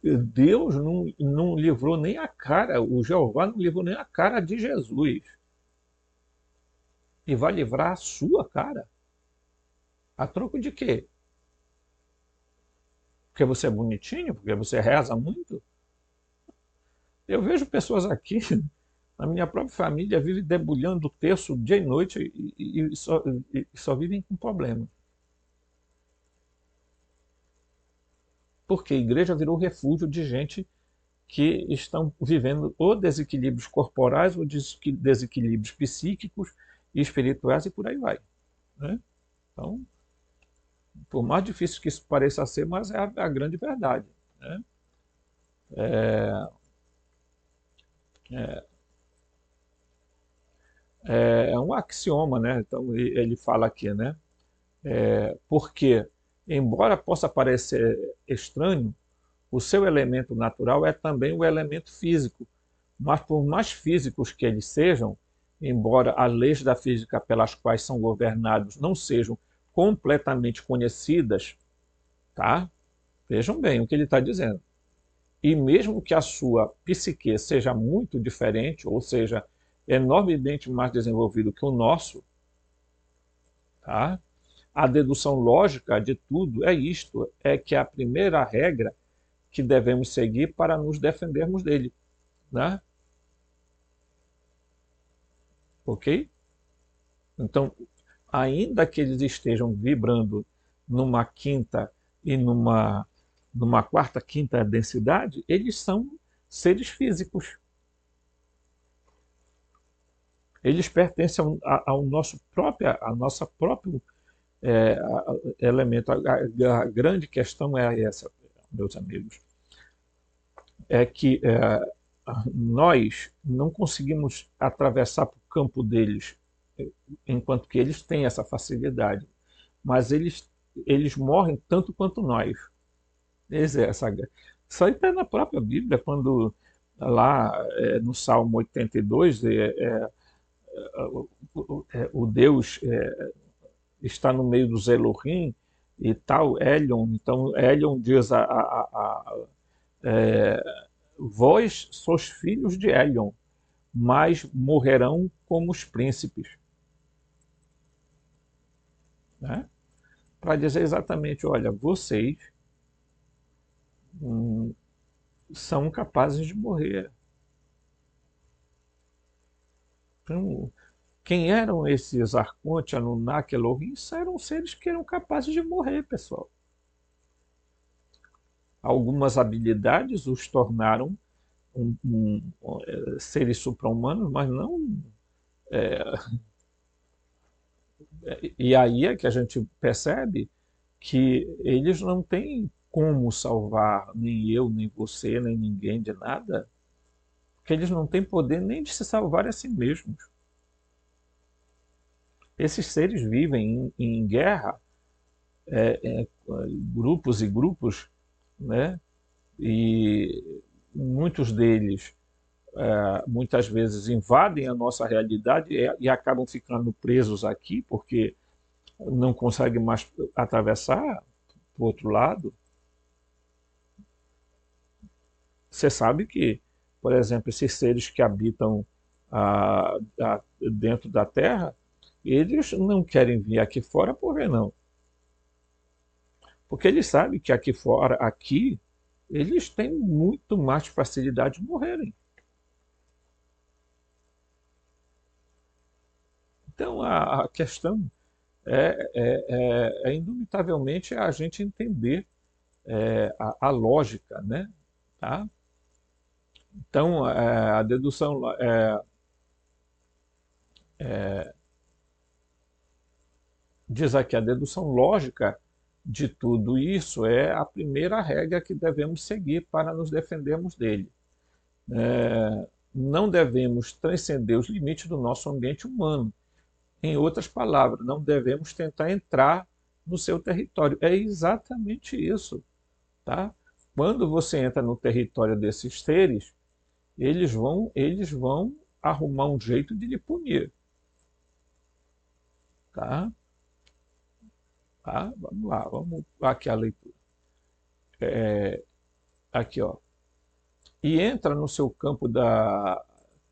Deus não livrou nem a cara, o Jeová não livrou nem a cara de Jesus. E vai livrar a sua cara? A troco de quê? Porque você é bonitinho? Porque você reza muito? Eu vejo pessoas aqui, na minha própria família, vivem debulhando o terço dia e noite e só vivem com problemas. Porque a igreja virou refúgio de gente que estão vivendo ou desequilíbrios corporais ou desequilíbrios psíquicos e espirituais e por aí vai. Né? Então, por mais difícil que isso pareça ser, mas é a grande verdade. Né? É um axioma, né? Então ele fala aqui, né? Porque, embora possa parecer estranho, o seu elemento natural é também o elemento físico. Mas por mais físicos que eles sejam, embora as leis da física pelas quais são governados não sejam completamente conhecidas, tá? Vejam bem o que ele está dizendo. E mesmo que a sua psique seja muito diferente, ou seja, enormemente mais desenvolvido que o nosso, tá? A dedução lógica de tudo é isto, é que é a primeira regra que devemos seguir para nos defendermos dele, né? Ok? Então, ainda que eles estejam vibrando numa quinta e numa quarta, quinta densidade, eles são seres físicos. Eles pertencem ao nosso próprio, a nossa próprio elemento. A grande questão é essa, meus amigos, é que nós não conseguimos atravessar para o campo deles, enquanto que eles têm essa facilidade, mas eles morrem tanto quanto nós. Isso aí está na própria Bíblia, quando lá no Salmo 82, o Deus está no meio dos Elohim e tal, Elion. Então, Elion diz vós sois filhos de Elion, mas morrerão como os príncipes. Né? Para dizer exatamente, olha, vocês hum, são capazes de morrer. Então, quem eram esses Arconte, Anunnaki, Elohim? Eram seres que eram capazes de morrer, pessoal. Algumas habilidades os tornaram seres supra-humanos, mas não. E aí é que a gente percebe que eles não têm como salvar nem eu, nem você, nem ninguém de nada, porque eles não têm poder nem de se salvar a si mesmos. Esses seres vivem em guerra, grupos e grupos, né? E muitos deles muitas vezes invadem a nossa realidade e acabam ficando presos aqui porque não conseguem mais atravessar para o outro lado. Você sabe que, por exemplo, esses seres que habitam dentro da Terra, eles não querem vir aqui fora, por que não? Porque eles sabem que aqui fora, aqui, eles têm muito mais facilidade de morrerem. Então, a questão indubitavelmente a gente entender a lógica, né? Tá? Então, a dedução diz aqui, a dedução lógica de tudo isso é a primeira regra que devemos seguir para nos defendermos dele. Não devemos transcender os limites do nosso ambiente humano. Em outras palavras, não devemos tentar entrar no seu território. É exatamente isso. Tá? Quando você entra no território desses seres, eles vão arrumar um jeito de lhe punir. Tá? Tá? Vamos lá, vamos aqui a leitura. Aqui, ó. E entra no seu campo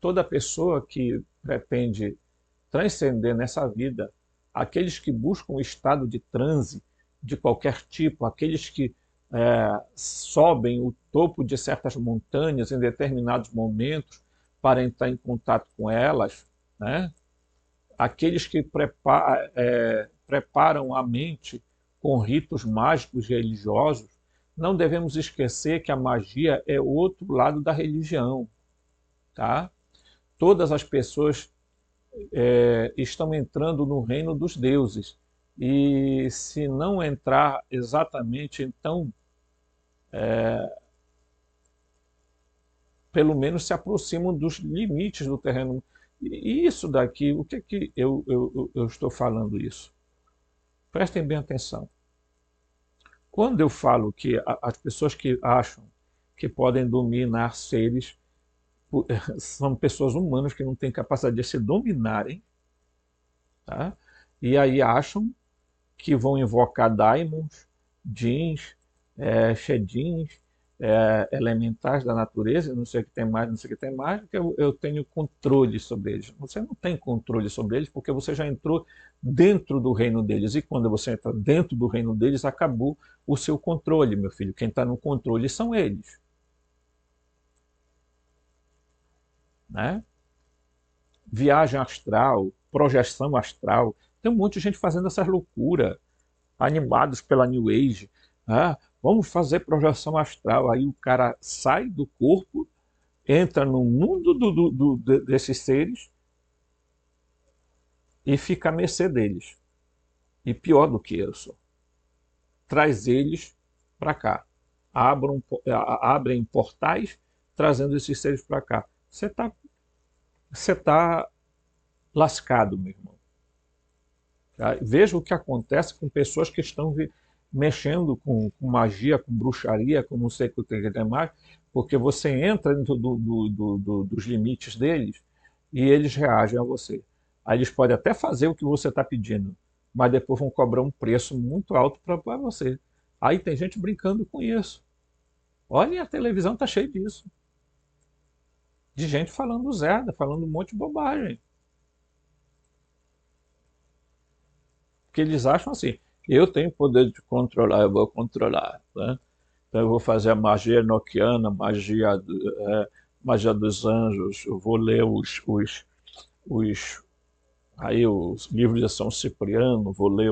toda pessoa que pretende transcender nessa vida, aqueles que buscam o estado de transe de qualquer tipo, aqueles que sobem o topo de certas montanhas em determinados momentos para entrar em contato com elas, né? Aqueles que preparam a mente com ritos mágicos e religiosos. Não devemos esquecer que a magia é outro lado da religião. Tá? Todas as pessoas estão entrando no reino dos deuses. E se não entrar exatamente, então, pelo menos se aproximam dos limites do terreno. E isso daqui, o que, que eu estou falando isso? Prestem bem atenção. Quando eu falo que as pessoas que acham que podem dominar seres são pessoas humanas que não têm capacidade de se dominarem, tá? E aí acham que vão invocar daimons, djinns, shedins, elementais da natureza, não sei o que tem mais, não sei o que tem mais, porque eu tenho controle sobre eles. Você não tem controle sobre eles porque você já entrou dentro do reino deles. E quando você entra dentro do reino deles, acabou o seu controle, meu filho. Quem está no controle são eles. Né? Viagem astral, projeção astral. Tem um monte de gente fazendo essas loucuras, animados pela New Age. Vamos fazer projeção astral. Aí o cara sai do corpo, entra no mundo desses seres e fica à mercê deles. E pior do que isso, traz eles para cá. Abrem portais trazendo esses seres para cá. Você tá lascado, meu irmão. Tá? Veja o que acontece com pessoas que estão mexendo com magia, com bruxaria, com não sei o que mais, porque você entra dentro dos limites deles e eles reagem a você. Aí eles podem até fazer o que você está pedindo, mas depois vão cobrar um preço muito alto para você. Aí tem gente brincando com isso. Olha, a televisão está cheia disso. de gente falando zerda, falando um monte de bobagem. Porque eles acham assim, eu tenho poder de controlar, eu vou controlar, né? Então eu vou fazer a magia enoquiana, magia dos anjos, eu vou ler os aí os livros de São Cipriano, vou ler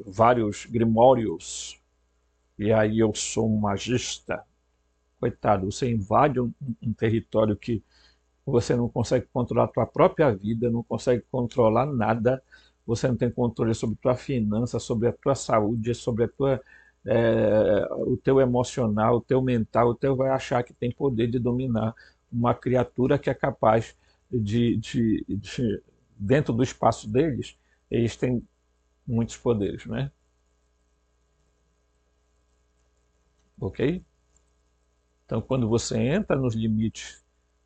vários grimórios, e aí eu sou um magista. Coitado, você invade um território que você não consegue controlar a tua própria vida, não consegue controlar nada, você não tem controle sobre a tua finança, sobre a tua saúde, sobre a tua, o teu emocional, o teu mental, o teu vai achar que tem poder de dominar uma criatura que é capaz dentro do espaço deles, eles têm muitos poderes, né? Ok? Então, quando você entra nos limites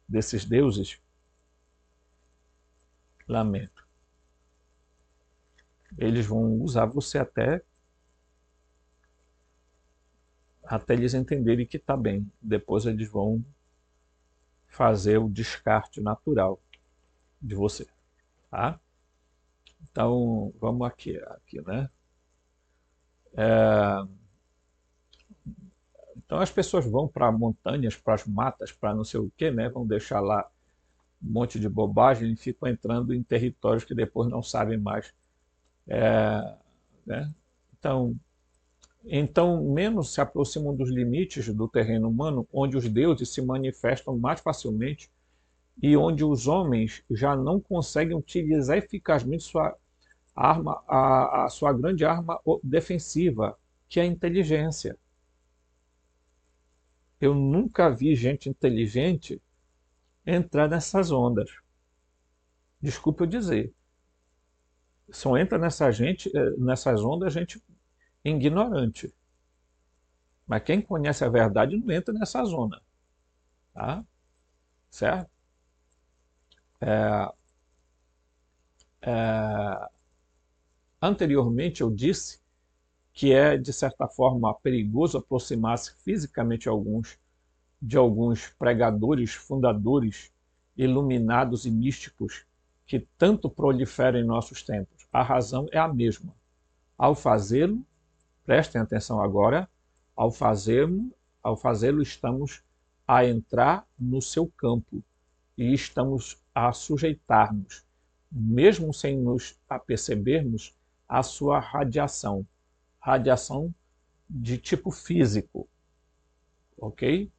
desses deuses, lamento. Eles vão usar você até eles entenderem que está bem. Depois eles vão fazer o descarte natural de você, tá? Então, vamos aqui, né? Então as pessoas vão para montanhas, para as matas, para não sei o quê, né? Vão deixar lá um monte de bobagem e ficam entrando em territórios que depois não sabem mais, né? Então, então, menos se aproximam dos limites do terreno humano, onde os deuses se manifestam mais facilmente e onde os homens já não conseguem utilizar eficazmente sua arma, a sua grande arma defensiva, que é a inteligência. Eu nunca vi gente inteligente entrar nessas ondas. Desculpa eu dizer. Só entra nessas ondas gente ignorante. Mas quem conhece a verdade não entra nessa zona. Tá? Certo? Anteriormente eu disse que é, de certa forma, perigoso aproximar-se fisicamente de alguns pregadores, fundadores, iluminados e místicos que tanto proliferam em nossos tempos. A razão é a mesma. Ao fazê-lo, prestem atenção agora, ao fazê-lo, estamos a entrar no seu campo e estamos a sujeitar-nos, mesmo sem nos apercebermos, à sua radiação. Radiação de tipo físico, ok?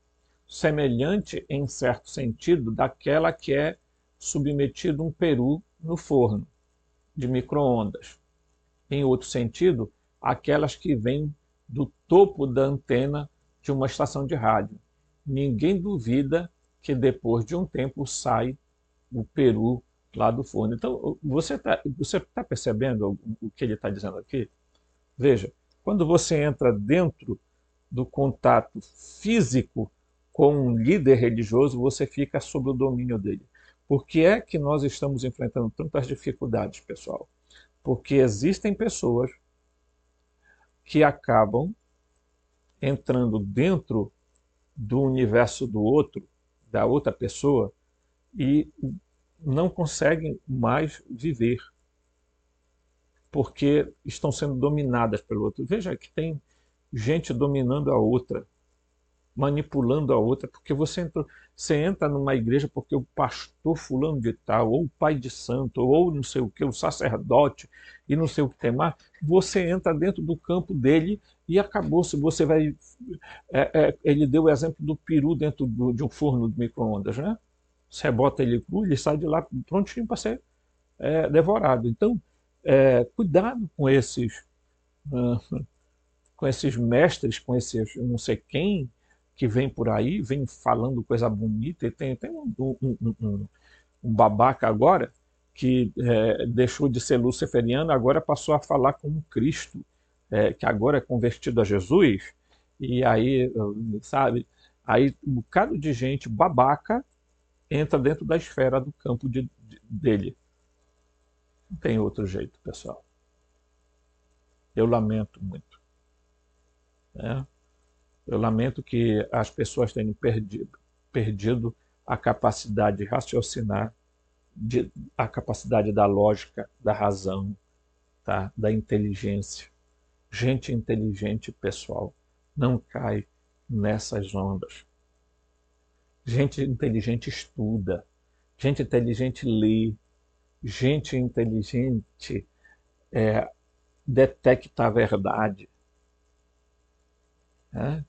Semelhante, em certo sentido, daquela que é submetido um peru no forno de micro-ondas. Em outro sentido, aquelas que vêm do topo da antena de uma estação de rádio. Ninguém duvida que depois de um tempo sai o peru lá do forno. Então, você tá percebendo o que ele está dizendo aqui? Veja, quando você entra dentro do contato físico com um líder religioso, você fica sob o domínio dele. Por que é que nós estamos enfrentando tantas dificuldades, pessoal? Porque existem pessoas que acabam entrando dentro do universo do outro, da outra pessoa, e não conseguem mais viver, porque estão sendo dominadas pelo outro. Veja que tem gente dominando a outra, manipulando a outra, porque você entra numa igreja porque o pastor fulano de tal, ou o pai de santo, ou não sei o que, o sacerdote, e não sei o que tem mais, você entra dentro do campo dele e acabou. Se você vai. Ele deu o exemplo do peru dentro de um forno de micro-ondas, né? Você bota ele cru, ele sai de lá prontinho para ser devorado. Então, cuidado com esses mestres, com esses não sei quem, que vem por aí, vem falando coisa bonita, e tem um babaca agora que deixou de ser luciferiano, agora passou a falar como Cristo, que agora é convertido a Jesus, e aí, sabe, aí um bocado de gente babaca entra dentro da esfera do campo dele. Não tem outro jeito, pessoal. Eu lamento muito, né? Eu lamento que as pessoas tenham perdido. perdido a capacidade de raciocinar, a capacidade da lógica, da razão, tá? Da inteligência. Gente inteligente, pessoal, não cai nessas ondas. Gente inteligente estuda, gente inteligente lê, gente inteligente detecta a verdade. Né?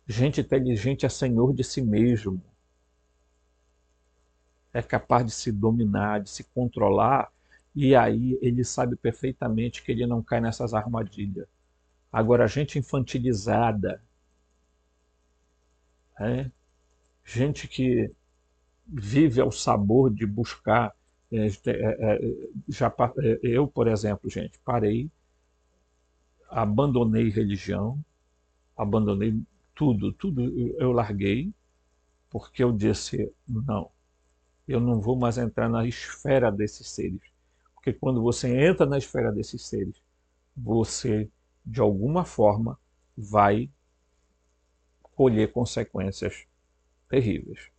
Gente inteligente é senhor de si mesmo. É capaz de se dominar, de se controlar, e aí ele sabe perfeitamente que ele não cai nessas armadilhas. Agora, gente infantilizada, né? Gente que vive ao sabor de buscar. Eu, por exemplo, gente, parei, abandonei religião, abandonei tudo eu larguei, porque eu disse, não, eu não vou mais entrar na esfera desses seres. Porque quando você entra na esfera desses seres, você, de alguma forma, vai colher consequências terríveis.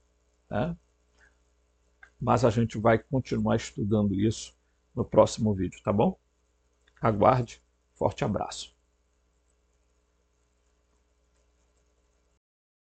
Né? Mas a gente vai continuar estudando isso no próximo vídeo, tá bom? Aguarde. Forte abraço.